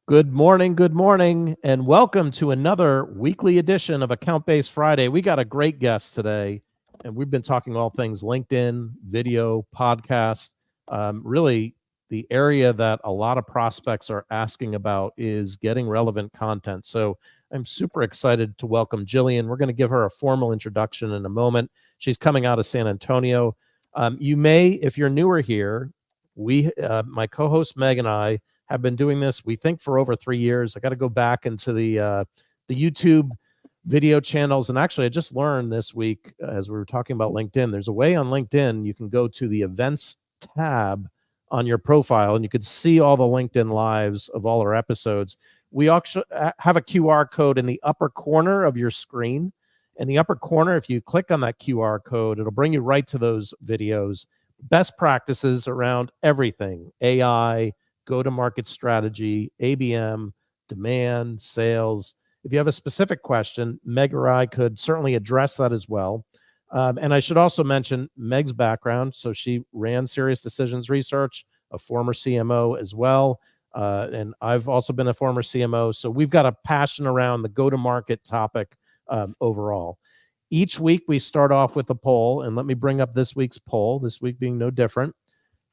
Good morning, and welcome to another weekly edition of Account Based Friday. We got a great guest today, and we've been talking all things LinkedIn, video, podcast. Really, the area that a lot of prospects are asking about is getting relevant content. So I'm super excited to welcome Gillian. We're going to give her a formal introduction in a moment. She's coming out of San Antonio. You may, if you're newer here, my co-host Meg and I have been doing this, we think, for over 3 years. I got to go back into the YouTube video channels. And actually, I just learned this week, as we were talking about LinkedIn, there's a way on LinkedIn you can go to the events tab on your profile, and you could see all the LinkedIn lives of all our episodes. We actually have a QR code in the upper corner of your screen. In the upper corner, if you click on that QR code, it'll bring you right to those videos. Best practices around everything: AI, go-to-market strategy, ABM, demand, sales. If you have a specific question, Meg or I could certainly address that as well. And I should also mention Meg's background. So she ran Serious Decisions Research, a former CMO as well. And I've also been a former CMO. So we've got a passion around the go-to-market topic overall. Each week we start off with a poll, and let me bring up this week's poll, this week being no different.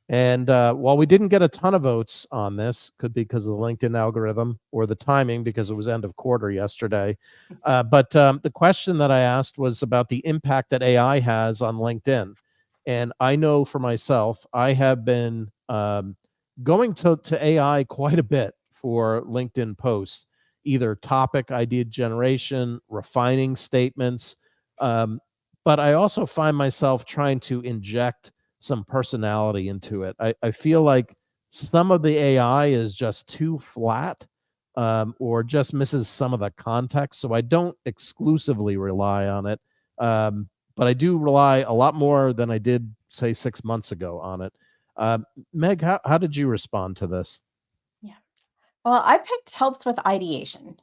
And while we didn't get a ton of votes on this, could be because of the LinkedIn algorithm or the timing, because it was end of quarter yesterday. But the question that I asked was about the impact that AI has on LinkedIn. And I know for myself, I have been going to AI quite a bit for LinkedIn posts, either topic idea generation, refining statements. But I also find myself trying to inject some personality into it. I feel like some of the AI is just too flat, or just misses some of the context. So I don't exclusively rely on it. But I do rely a lot more than I did, say, 6 months ago on it. Meg, how did you respond to this? Yeah. Well, I picked helps with ideation.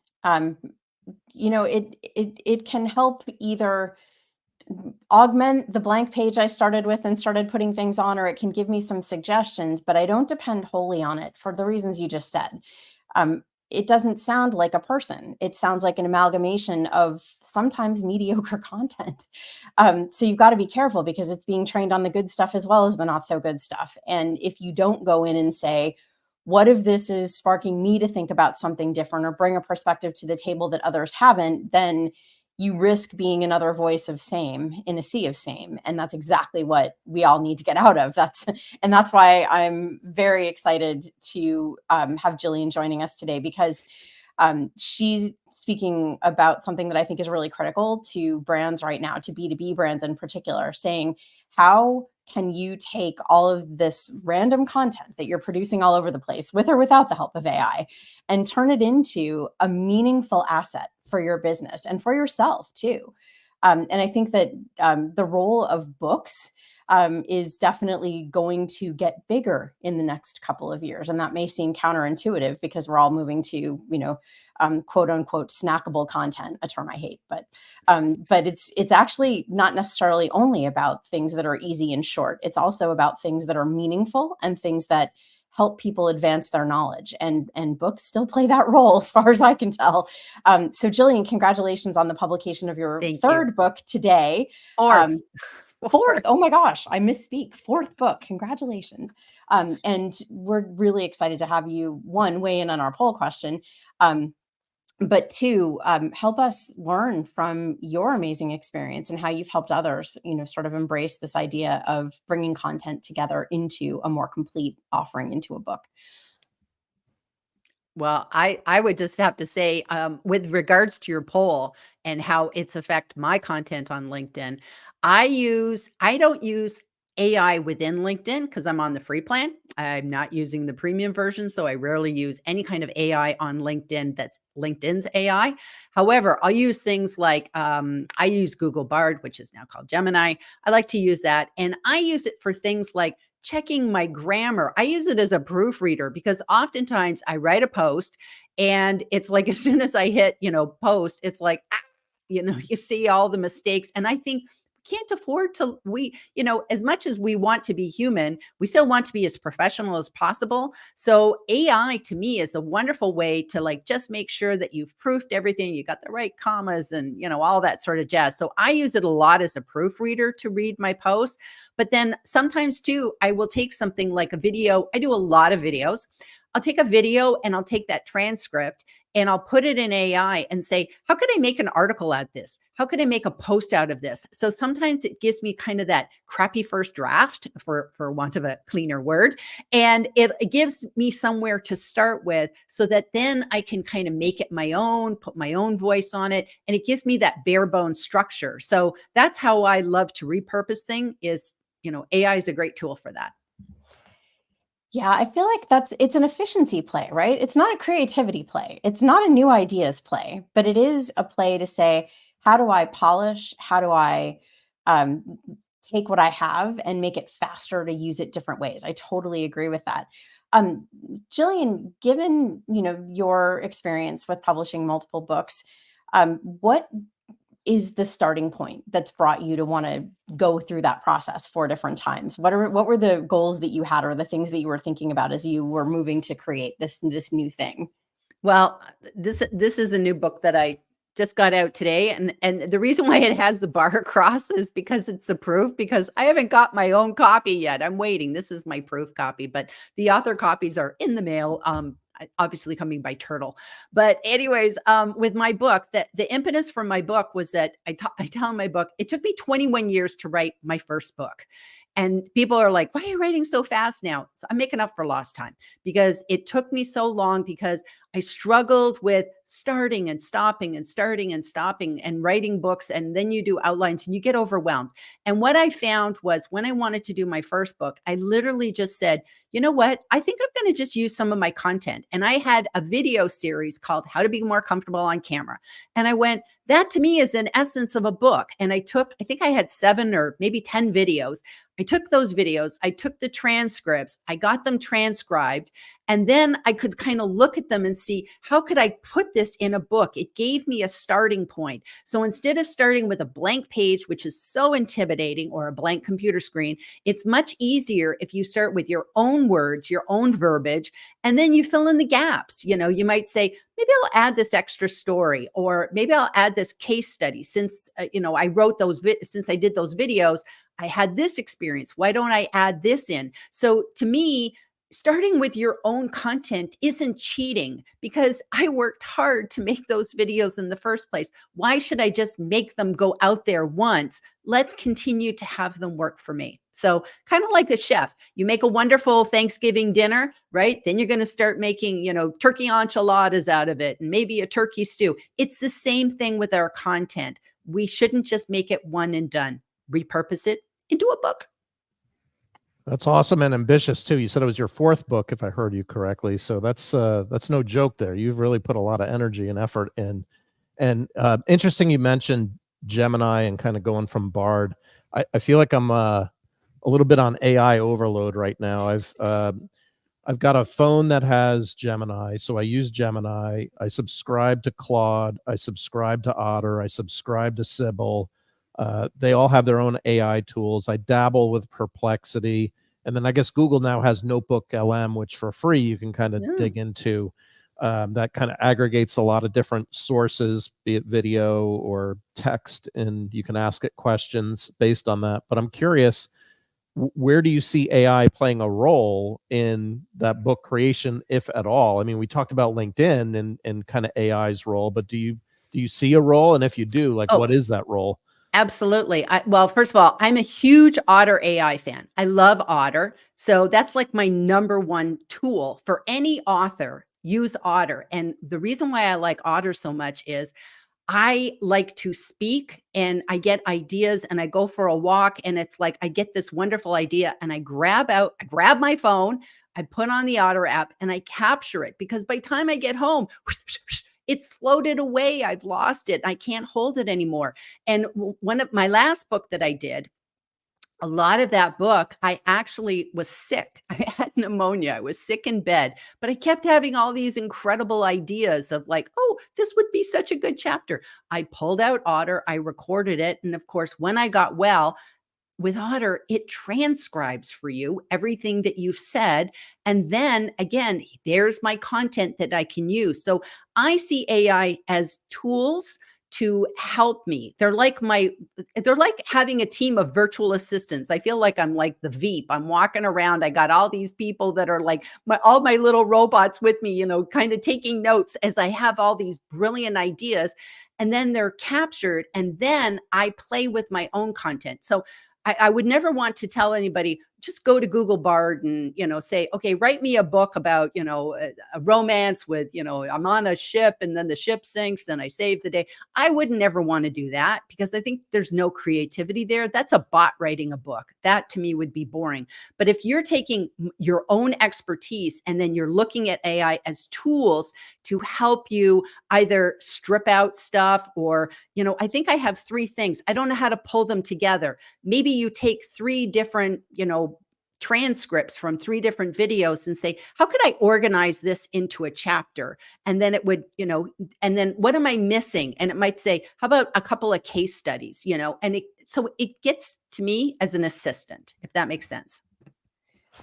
It can help either augment the blank page I started with and started putting things on, or it can give me some suggestions, but I don't depend wholly on it for the reasons you just said. It doesn't sound like a person. It sounds like an amalgamation of sometimes mediocre content. So you've got to be careful, because it's being trained on the good stuff as well as the not so good stuff. And if you don't go in and say, what if this is sparking me to think about something different or bring a perspective to the table that others haven't, then you risk being another voice of same in a sea of same. And that's exactly what we all need to get out of. That's why I'm very excited to have Gillian joining us today, because she's speaking about something that I think is really critical to brands right now, to B2B brands in particular, saying, how can you take all of this random content that you're producing all over the place, with or without the help of AI, and turn it into a meaningful asset for your business and for yourself too? And I think that the role of books is definitely going to get bigger in the next couple of years. And that may seem counterintuitive, because we're all moving to, quote unquote, snackable content, a term I hate, but it's actually not necessarily only about things that are easy and short. It's also about things that are meaningful and things that help people advance their knowledge, and books still play that role, as far as I can tell. So Gillian, congratulations on the publication of your third book today. Fourth. Oh my gosh, I misspeak. Fourth book. Congratulations. And we're really excited to have you, one, weigh in on our poll question, but two, help us learn from your amazing experience and how you've helped others, sort of embrace this idea of bringing content together into a more complete offering, into a book. Well, I would just have to say, with regards to your poll and how it's affect my content on LinkedIn, I don't use AI within LinkedIn, because I'm on the free plan. I'm not using the premium version, so I rarely use any kind of AI on LinkedIn that's LinkedIn's AI. However, I'll use things like, I use Google Bard, which is now called Gemini. I like to use that, and I use it for things like checking my grammar. I use it as a proofreader, because oftentimes I write a post and it's like, as soon as I hit, post, it's like, you see all the mistakes. And I think can't afford to, as much as we want to be human, we still want to be as professional as possible. So AI to me is a wonderful way to like just make sure that you've proofed everything, you got the right commas and all that sort of jazz. So I use it a lot as a proofreader to read my posts. But then sometimes too, I will take something like a video. I do a lot of videos. I'll take a video and I'll take that transcript and I'll put it in AI and say, how could I make an article out of this? How could I make a post out of this? So sometimes it gives me kind of that crappy first draft, for want of a cleaner word. And it gives me somewhere to start with so that then I can kind of make it my own, put my own voice on it. And it gives me that bare bones structure. So that's how I love to repurpose things is, AI is a great tool for that. Yeah, I feel like it's an efficiency play, right? It's not a creativity play. It's not a new ideas play, but it is a play to say, how do I polish? How do I um, take what I have and make it faster to use it different ways? I totally agree with that. Gillian, given your experience with publishing multiple books, what is the starting point that's brought you to want to go through that process 4 different times? What were the goals that you had or the things that you were thinking about as you were moving to create this new thing? Well, this is a new book that I just got out today. And the reason why it has the bar across is because it's the proof, because I haven't got my own copy yet. I'm waiting. This is my proof copy, but the author copies are in the mail. Obviously coming by Turtle. But anyways, with my book, that the impetus for my book was that I tell in my book, it took me 21 years to write my first book. And people are like, why are you writing so fast now? So I'm making up for lost time because it took me so long because I struggled with starting and stopping and starting and stopping and writing books. And then you do outlines and you get overwhelmed. And what I found was when I wanted to do my first book, I literally just said, you know what? I think I'm going to just use some of my content. And I had a video series called How to Be More Comfortable on Camera. And I went, that to me is an essence of a book. And I think I had 7 or maybe 10 videos. I took those videos, I took the transcripts, I got them transcribed, and then I could kind of look at them and see how could I put this in a book? It gave me a starting point. So instead of starting with a blank page, which is so intimidating, or a blank computer screen, it's much easier if you start with your own words, your own verbiage, and then you fill in the gaps. You might say, maybe I'll add this extra story, or maybe I'll add this case study. Since, I wrote since I did those videos, I had this experience. Why don't I add this in? So to me, starting with your own content isn't cheating because I worked hard to make those videos in the first place. Why should I just make them go out there once? Let's continue to have them work for me. So kind of like a chef, you make a wonderful Thanksgiving dinner, right? Then you're going to start making, turkey enchiladas out of it and maybe a turkey stew. It's the same thing with our content. We shouldn't just make it one and done. Repurpose it into a book. That's awesome and ambitious too. You said it was your 4th book, if I heard you correctly. So that's no joke there. You've really put a lot of energy and effort in. And interesting, you mentioned Gemini and kind of going from Bard. I feel like I'm a little bit on AI overload right now. I've got a phone that has Gemini, so I use Gemini. I subscribe to Claude. I subscribe to Otter. I subscribe to Sybil. They all have their own AI tools. I dabble with Perplexity. And then I guess Google now has Notebook LM, which for free you can kind of dig into. That kind of aggregates a lot of different sources, be it video or text, and you can ask it questions based on that. But I'm curious, where do you see AI playing a role in that book creation, if at all? I mean, we talked about LinkedIn and kind of AI's role, but do you see a role? And if you do, like, what is that role? Absolutely. Well, first of all, I'm a huge Otter AI fan. I love Otter. So that's like my number one tool for any author. Use Otter. And the reason why I like Otter so much is I like to speak and I get ideas and I go for a walk and it's like I get this wonderful idea and I grab my phone, I put on the Otter app and I capture it, because by the time I get home, it's floated away. I've lost it. I can't hold it anymore. And one of my last book that I did, a lot of that book, I actually was sick. I had pneumonia. I was sick in bed, but I kept having all these incredible ideas of like, oh, this would be such a good chapter. I pulled out Otter, I recorded it. And of course, when I got well, with Otter, it transcribes for you everything that you've said. And then again, there's my content that I can use. So I see AI as tools to help me. They're like having a team of virtual assistants. I feel like I'm like the Veep. I'm walking around. I got all these people that are like all my little robots with me, kind of taking notes as I have all these brilliant ideas. And then they're captured. And then I play with my own content. So I would never want to tell anybody, just go to Google Bard and, say, okay, write me a book about, a romance with, I'm on a ship and then the ship sinks and I save the day. I would never want to do that because I think there's no creativity there. That's a bot writing a book. That to me would be boring. But if you're taking your own expertise and then you're looking at AI as tools to help you either strip out stuff or, I think I have three things. I don't know how to pull them together. Maybe you take three different, transcripts from three different videos and say, how could I organize this into a chapter? And then it would, and then what am I missing? And it might say, how about a couple of case studies, and so it gets to me as an assistant, if that makes sense.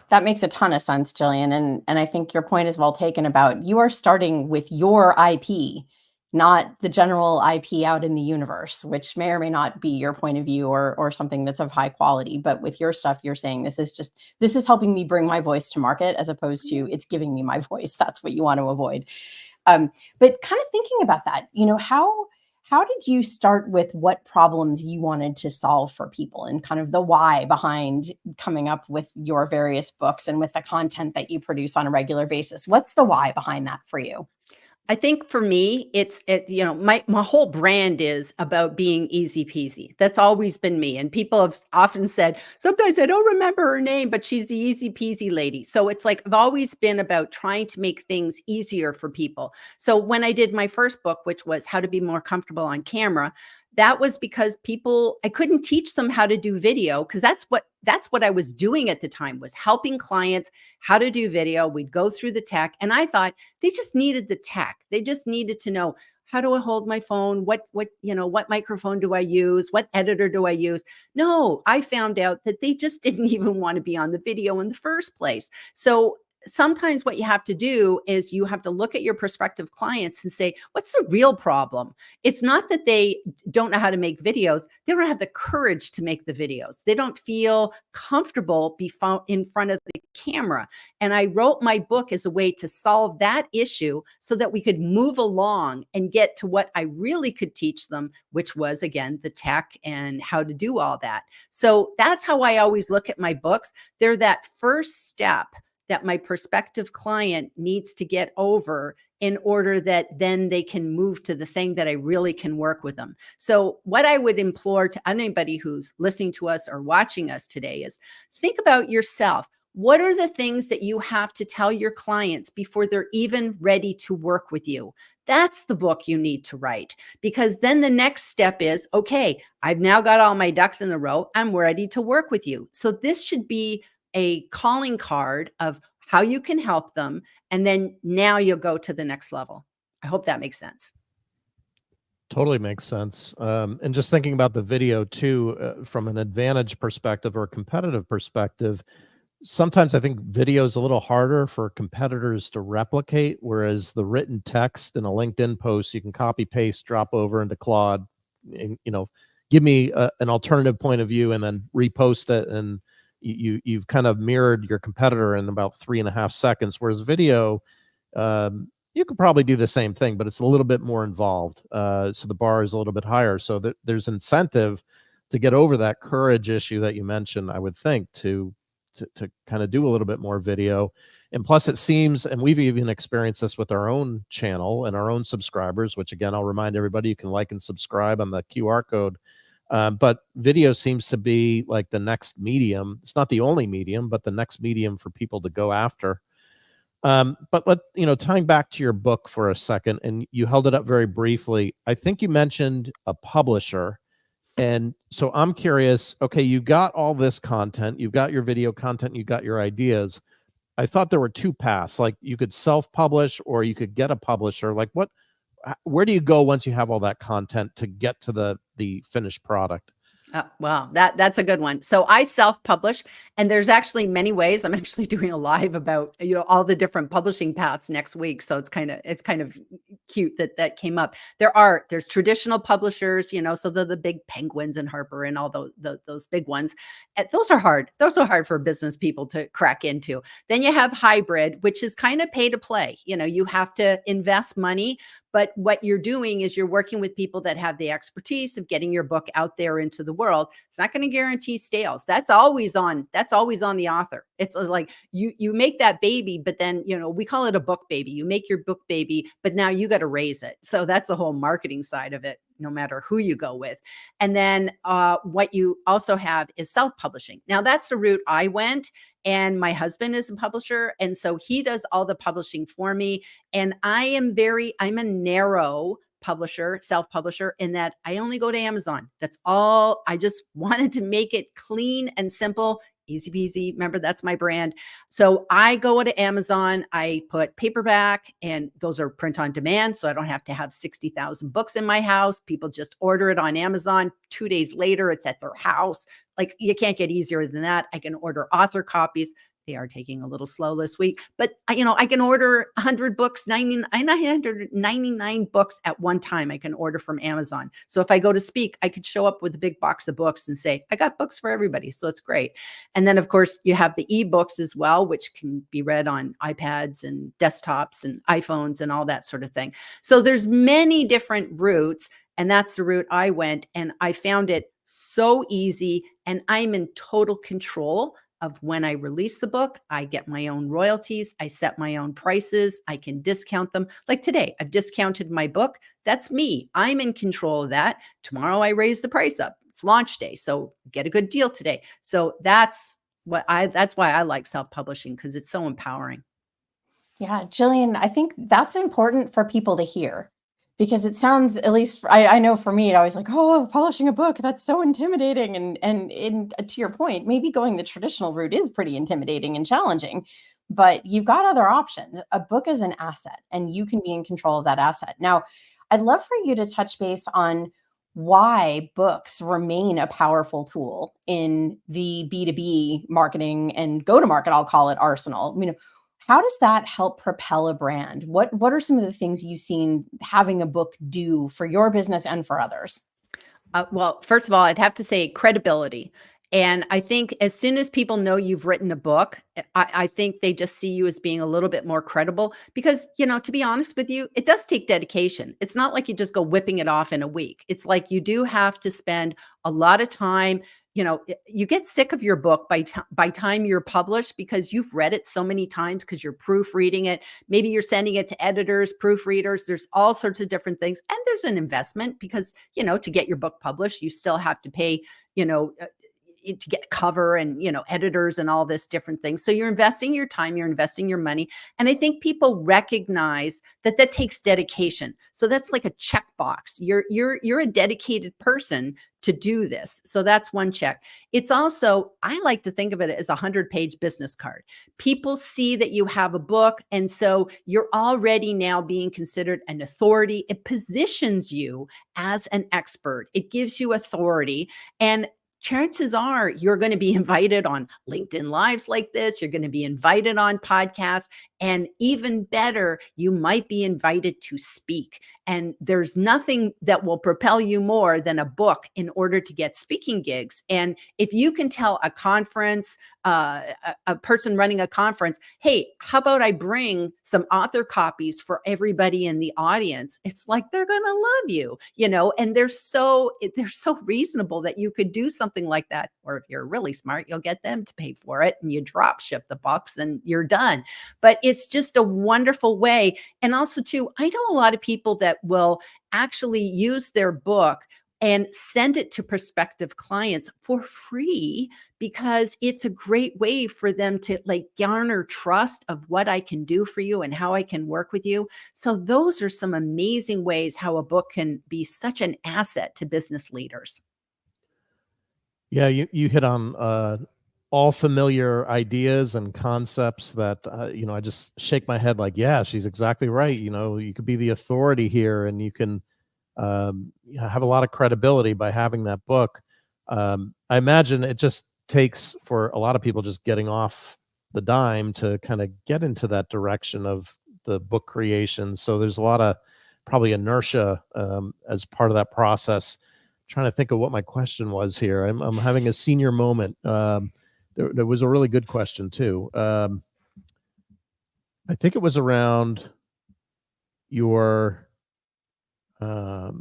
That makes a ton of sense, Gillian. And I think your point is well taken about you are starting with your IP, not the general IP out in the universe, which may or may not be your point of view or something that's of high quality. But with your stuff, you're saying this is helping me bring my voice to market as opposed to it's giving me my voice. That's what you want to avoid. But kind of thinking about that, how did you start with what problems you wanted to solve for people and kind of the why behind coming up with your various books and with the content that you produce on a regular basis? What's the why behind that for you? I think for me, my whole brand is about being easy peasy. That's always been me. And people have often said, sometimes I don't remember her name, but she's the easy peasy lady. So it's like, I've always been about trying to make things easier for people. So when I did my first book, which was How to Be More Comfortable on Camera, that was because I couldn't teach them how to do video because that's what I was doing at the time, was helping clients how to do video. We'd go through the tech and I thought they just needed the tech. They just needed to know, how do I hold my phone? What microphone do I use? What editor do I use? No, I found out that they just didn't even want to be on the video in the first place. So sometimes what you have to do is you have to look at your prospective clients and say, what's the real problem? It's not that they don't know how to make videos. They don't have the courage to make the videos. They don't feel comfortable in front of the camera. And I wrote my book as a way to solve that issue so that we could move along and get to what I really could teach them, which was, again, the tech and how to do all that. So that's how I always look at my books. They're that first step that my prospective client needs to get over in order that then they can move to the thing that I really can work with them. So what I would implore to anybody who's listening to us or watching us today is think about yourself. What are the things that you have to tell your clients before they're even ready to work with you? That's the book you need to write, because then the next step is, okay, I've now got all my ducks in a row. I'm ready to work with you. So this should be a calling card of how you can help them. And then now you'll go to the next level. I hope that makes sense. Totally makes sense. And just thinking about the video too, from an advantage perspective or a competitive perspective, sometimes I think video is a little harder for competitors to replicate, whereas the written text in a LinkedIn post, you can copy, paste, drop over into Claude, and, give me an alternative point of view and then repost it. And you've kind of mirrored your competitor in about 3.5 seconds, whereas video, you could probably do the same thing, but it's a little bit more involved. So the bar is a little bit higher. So there's incentive to get over that courage issue that you mentioned, I would think, to kind of do a little bit more video. And plus it seems, and we've even experienced this with our own channel and our own subscribers, which again, I'll remind everybody, you can like and subscribe on the QR code. But video seems to be like the next medium. It's not the only medium, but the next medium for people to go after. But tying back to your book for a second, and you held it up very briefly. I think you mentioned a publisher, And so I'm curious, okay, you got all this content, you've got your video content, you got your ideas. I thought there were two paths, like you could self-publish or you could get a publisher. Like where do you go once you have all that content to get to the finished product? Wow, that's a good one. So I self-publish, and there's actually many ways. I'm actually doing a live about, all the different publishing paths next week. So it's kind of cute that came up. There's traditional publishers, so the big Penguins and Harper and all those big ones. And those are hard. Those are hard for business people to crack into. Then you have hybrid, which is kind of pay to play. You have to invest money, but what you're doing is you're working with people that have the expertise of getting your book out there into the world. It's not going to guarantee sales. That's always on the author. It's like you make that baby, but then, we call it a book baby. You make your book baby, but now you got to raise it. So that's the whole marketing side of it, no matter who you go with. And then what you also have is self-publishing. Now that's the route I went, and my husband is a publisher. And so he does all the publishing for me. And I'm a narrow publisher, self-publisher, in that I only go to Amazon. That's all. I just wanted to make it clean and simple, easy peasy. Remember, that's my brand. So I go to Amazon, I put paperback, and those are print on demand. So I don't have to have 60,000 books in my house. People just order it on Amazon. 2 days later, it's at their house. Like, you can't get easier than that. I can order author copies. They are taking a little slow this week, but I can order 100 books, 999 books at one time. I can order from Amazon. So if I go to speak, I could show up with a big box of books and say, I got books for everybody. So it's great. And then of course you have the ebooks as well, which can be read on iPads and desktops and iPhones and all that sort of thing. So there's many different routes, and that's the route I went, and I found it so easy, and I'm in total control of when I release the book. I get my own royalties. I set my own prices. I can discount them. Like today, I've discounted my book. That's me. I'm in control of that. Tomorrow I raise the price up. It's launch day. So get a good deal today. So that's why I like self-publishing, because it's so empowering. Yeah, Gillian, I think that's important for people to hear, because it sounds, at least I know for me, I was like, oh, publishing a book, that's so intimidating. And to your point, maybe going the traditional route is pretty intimidating and challenging, but you've got other options. A book is an asset, and you can be in control of that asset. Now, I'd love for you to touch base on why books remain a powerful tool in the B2B marketing and go-to-market, I'll call it, arsenal. How does that help propel a brand? What are some of the things you've seen having a book do for your business and for others? Well, first of all, I'd have to say credibility. And I think as soon as people know you've written a book, I think they just see you as being a little bit more credible, because, to be honest with you, it does take dedication. It's not like you just go whipping it off in a week. It's like you do have to spend a lot of time. You get sick of your book by time you're published, because you've read it so many times, because you're proofreading it. Maybe you're sending it to editors, proofreaders. There's all sorts of different things. And there's an investment, because, to get your book published, you still have to pay, to get cover and, editors and all this different things. So you're investing your time, you're investing your money. And I think people recognize that takes dedication. So that's like a checkbox. You're a dedicated person to do this. So that's one check. It's also, I like to think of it as a 100-page business card. People see that you have a book, and so you're already now being considered an authority. It positions you as an expert. It gives you authority, and chances are you're going to be invited on LinkedIn Lives like this. You're going to be invited on podcasts, and even better, you might be invited to speak. And there's nothing that will propel you more than a book in order to get speaking gigs. And if you can tell a conference, a person running a conference, hey, how about I bring some author copies for everybody in the audience? It's like they're going to love you, and they're so reasonable that you could do something like that. Or if you're really smart, you'll get them to pay for it, and you drop ship the books and you're done. But it's just a wonderful way. And also too, I know a lot of people that will actually use their book and send it to prospective clients for free, because it's a great way for them to garner trust of what I can do for you and how I can work with you. So those are some amazing ways how a book can be such an asset to business leaders. Yeah, you hit on all familiar ideas and concepts that I just shake my head like, yeah, she's exactly right. You could be the authority here, and you can have a lot of credibility by having that book. I imagine it just takes for a lot of people just getting off the dime to kind of get into that direction of the book creation. So there's a lot of probably inertia as part of that process. Trying to think of what my question was here. I'm having a senior moment. There was a really good question too. I think it was around your. I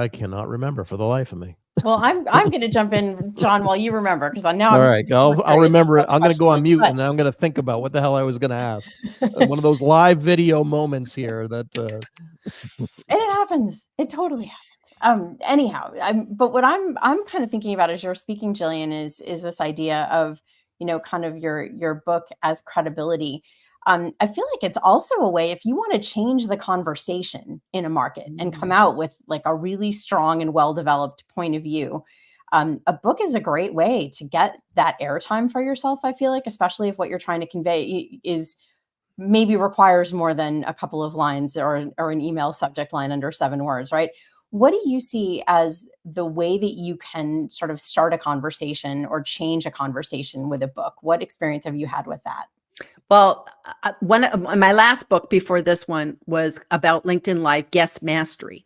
cannot remember for the life of me. Well, I'm going to jump in, John, while you remember, because now All I'm right, super I'll curious as to remember it. what the I'm going to question go on was, mute, but and I'm going to think about what the hell I was going to ask. One of those live video moments here that. it happens. It totally happens. Anyhow, but what I'm kind of thinking about as you're speaking, Gillian, is this idea of, kind of your book as credibility. I feel like it's also a way, if you want to change the conversation in a market and come out with like a really strong and well-developed point of view, a book is a great way to get that airtime for yourself. I feel like, especially if what you're trying to convey is maybe requires more than a couple of lines or an email subject line under 7 words, right? What do you see as the way that you can sort of start a conversation or change a conversation with a book? What experience have you had with that? Well, my last book before this one was about LinkedIn Live guest mastery.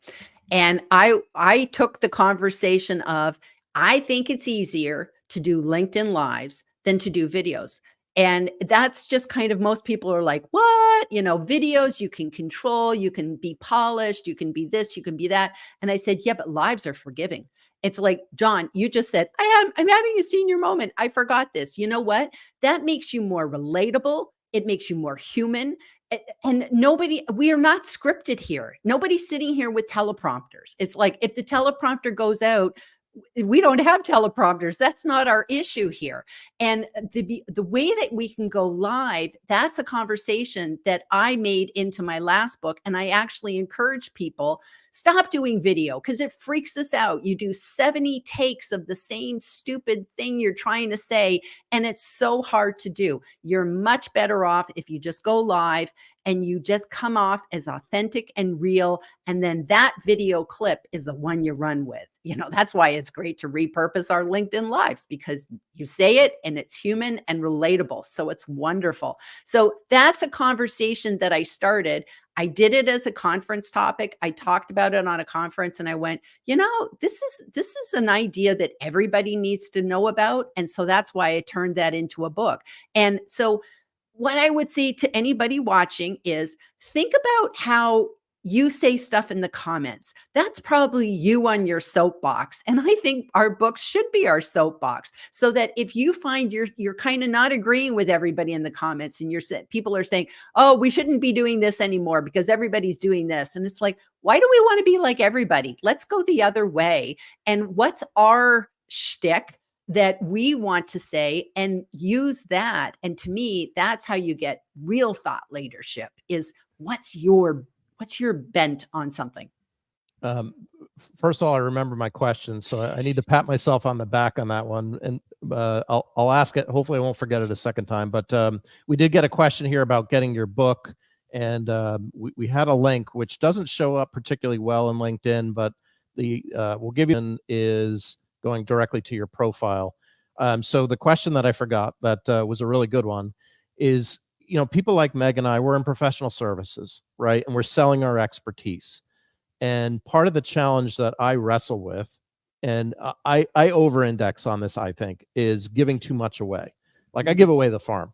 And I took the conversation of, I think it's easier to do LinkedIn Lives than to do videos. And that's just kind of, most people are like, what? Videos you can control, you can be polished, you can be this, you can be that. And I said, yeah, but lives are forgiving. It's like, John, you just said, I'm having a senior moment. I forgot this. You know what? That makes you more relatable. It makes you more human. And we are not scripted here. Nobody's sitting here with teleprompters. It's like, if the teleprompter goes out, we don't have teleprompters. That's not our issue here. And the way that we can go live, that's a conversation that I made into my last book. And I actually encourage people, stop doing video because it freaks us out. You do 70 takes of the same stupid thing you're trying to say, and it's so hard to do. You're much better off if you just go live and you just come off as authentic and real. And then that video clip is the one you run with. That's why it's great to repurpose our LinkedIn Lives, because you say it and it's human and relatable. So it's wonderful. So that's a conversation that I started. I did it as a conference topic. I talked about it on a conference and I went, this is an idea that everybody needs to know about. And so that's why I turned that into a book. And so what I would say to anybody watching is, think about how you say stuff in the comments. That's probably you on your soapbox. And I think our books should be our soapbox, so that if you find you're kind of not agreeing with everybody in the comments and people are saying, oh, we shouldn't be doing this anymore because everybody's doing this. And it's like, why do we want to be like everybody? Let's go the other way. And what's our shtick that we want to say, and use that? And to me, that's how you get real thought leadership, is what's your bent on something. First of all, I remember my question, so I need to pat myself on the back on that one, and I'll ask it. Hopefully, I won't forget it a second time. But we did get a question here about getting your book, and we had a link which doesn't show up particularly well in LinkedIn, but we'll give you is going directly to your profile. So the question that I forgot that was a really good one is, people like Meg and I, we're in professional services, right? And we're selling our expertise. And part of the challenge that I wrestle with, and I over-index on this, I think, is giving too much away. Like, I give away the farm.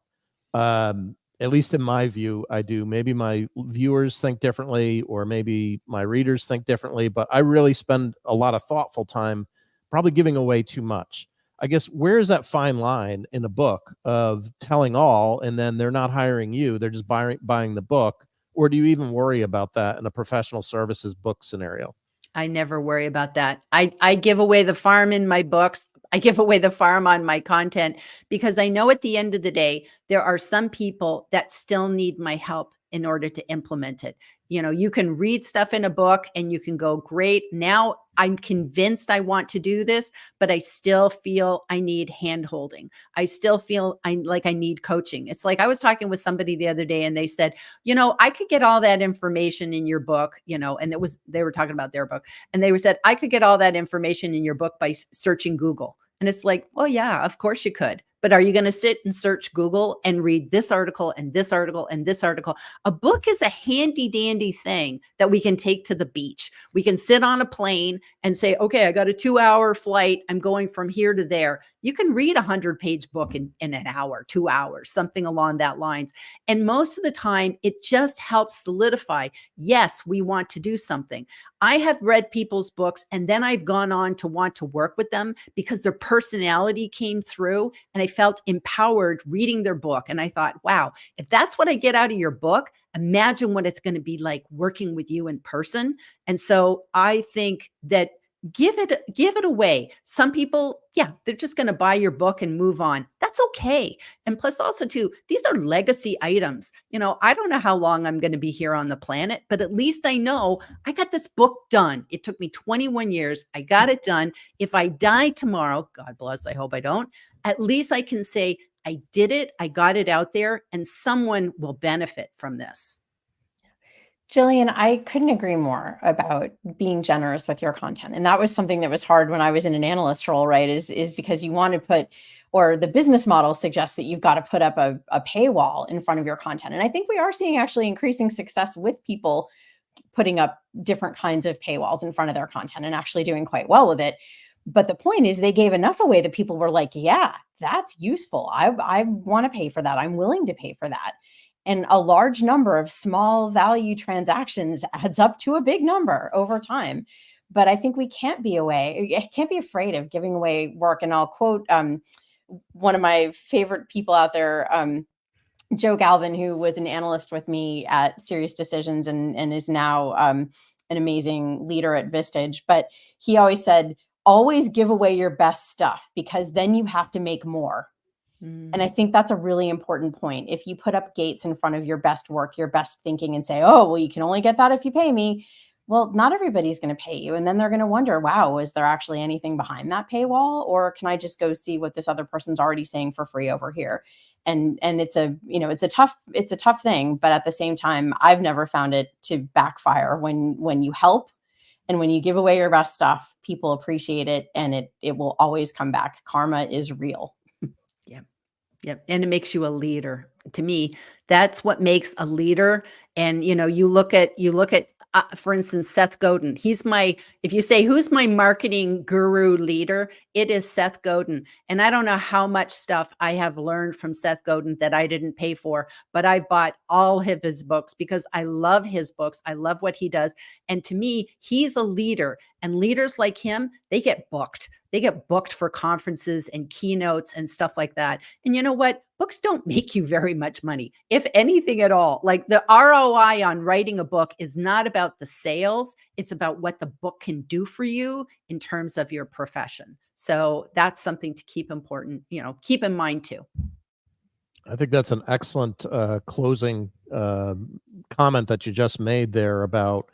At least in my view, I do. Maybe my viewers think differently, or maybe my readers think differently, but I really spend a lot of thoughtful time probably giving away too much. I guess, where is that fine line in a book of telling all, and then they're not hiring you, they're just buying the book? Or do you even worry about that in a professional services book scenario? I never worry about that. I give away the farm in my books. I give away the farm on my content, because I know at the end of the day, there are some people that still need my help in order to implement it. You know, you can read stuff in a book and you can go, great, now I'm convinced I want to do this, but I still feel I need hand holding. I still feel I need coaching. It's like I was talking with somebody the other day and they said, you know, I could get all that information in your book, you know, and they were talking about their book, and they said, I could get all that information in your book by searching Google. And it's like, well, yeah, of course you could. But are you going to sit and search Google and read this article and this article and this article? A book is a handy dandy thing that we can take to the beach. We can sit on a plane and say, okay, I got a 2-hour flight. I'm going from here to there. You can read a 100-page book in an hour, 2 hours, something along that lines. And most of the time, it just helps solidify, yes, we want to do something. I have read people's books and then I've gone on to want to work with them because their personality came through and I felt empowered reading their book. And I thought, wow, if that's what I get out of your book, imagine what it's going to be like working with you in person. And so I think that give it away. Some people, yeah, they're just going to buy your book and move on. That's okay. And plus also too, these are legacy items. You know, I don't know how long I'm going to be here on the planet, but at least I know I got this book done. It took me 21 years. I got it done. If I die tomorrow, God bless, I hope I don't, at least I can say I did it. I got it out there and someone will benefit from this. Gillian, I couldn't agree more about being generous with your content. And that was something that was hard when I was in an analyst role, right? Is because you want to put, or the business model suggests that you've got to put up a paywall in front of your content. And I think we are seeing actually increasing success with people putting up different kinds of paywalls in front of their content and actually doing quite well with it. But the point is they gave enough away that people were like, yeah, that's useful. I want to pay for that. I'm willing to pay for that. And a large number of small value transactions adds up to a big number over time. But I think we can't be afraid of giving away work. And I'll quote one of my favorite people out there, Joe Galvin, who was an analyst with me at Serious Decisions and is now an amazing leader at Vistage. But he always said, always give away your best stuff because then you have to make more. And I think that's a really important point. If you put up gates in front of your best work, your best thinking, and say, oh, well, you can only get that if you pay me. Well, not everybody's going to pay you. And then they're going to wonder, wow, is there actually anything behind that paywall? Or can I just go see what this other person's already saying for free over here? And it's a tough thing. But at the same time, I've never found it to backfire when you help. And when you give away your best stuff, people appreciate it and it will always come back. Karma is real. Yep. And it makes you a leader. To me, that's what makes a leader. And, you know, you look at, for instance, Seth Godin. If you say, who's my marketing guru leader, it is Seth Godin. And I don't know how much stuff I have learned from Seth Godin that I didn't pay for, but I've bought all of his books because I love his books. I love what he does. And to me, he's a leader, and leaders like him, they get booked. They get booked for conferences and keynotes and stuff like that. And you know what? Books don't make you very much money, if anything at all. Like the ROI on writing a book is not about the sales. It's about what the book can do for you in terms of your profession. So that's something to keep in mind too. I think that's an excellent closing comment that you just made there about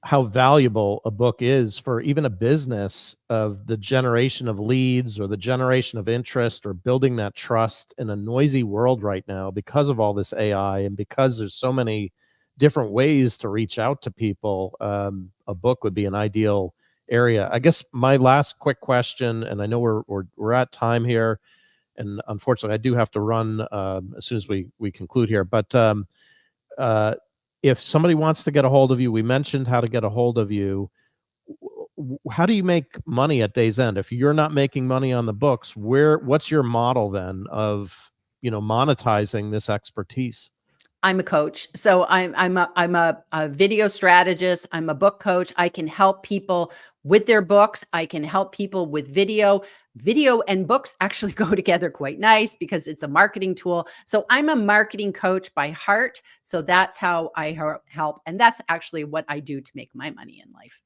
how valuable a book is for even a business, of the generation of leads or the generation of interest or building that trust in a noisy world right now because of all this AI and because there's so many different ways to reach out to people. A book would be an ideal area. I guess my last quick question, and I know we're at time here, and unfortunately I do have to run as soon as we conclude here, but if somebody wants to get a hold of you, we mentioned how to get a hold of you. How do you make money at day's end? If you're not making money on the books, what's your model then of, monetizing this expertise? I'm a coach. So I'm a video strategist. I'm a book coach. I can help people with their books. I can help people with video. Video and books actually go together quite nice because it's a marketing tool. So I'm a marketing coach by heart. So that's how I help. And that's actually what I do to make my money in life.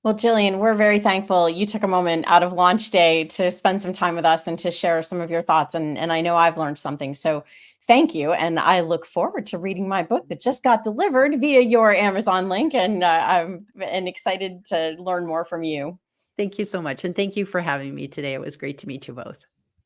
Well, Gillian, we're very thankful you took a moment out of launch day to spend some time with us and to share some of your thoughts. And I know I've learned something. So thank you. And I look forward to reading my book that just got delivered via your Amazon link. And I'm excited to learn more from you. Thank you so much. And thank you for having me today. It was great to meet you both.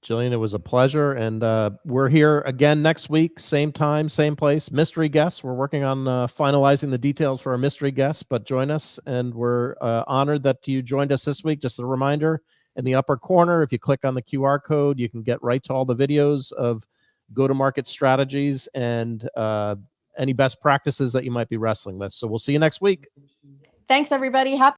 Gillian, it was a pleasure. And we're here again next week, same time, same place. Mystery guests. We're working on finalizing the details for our mystery guests, but join us. And we're honored that you joined us this week. Just a reminder, in the upper corner, if you click on the QR code, you can get right to all the videos of go-to-market strategies and any best practices that you might be wrestling with. So we'll see you next week. Thanks, everybody. Happy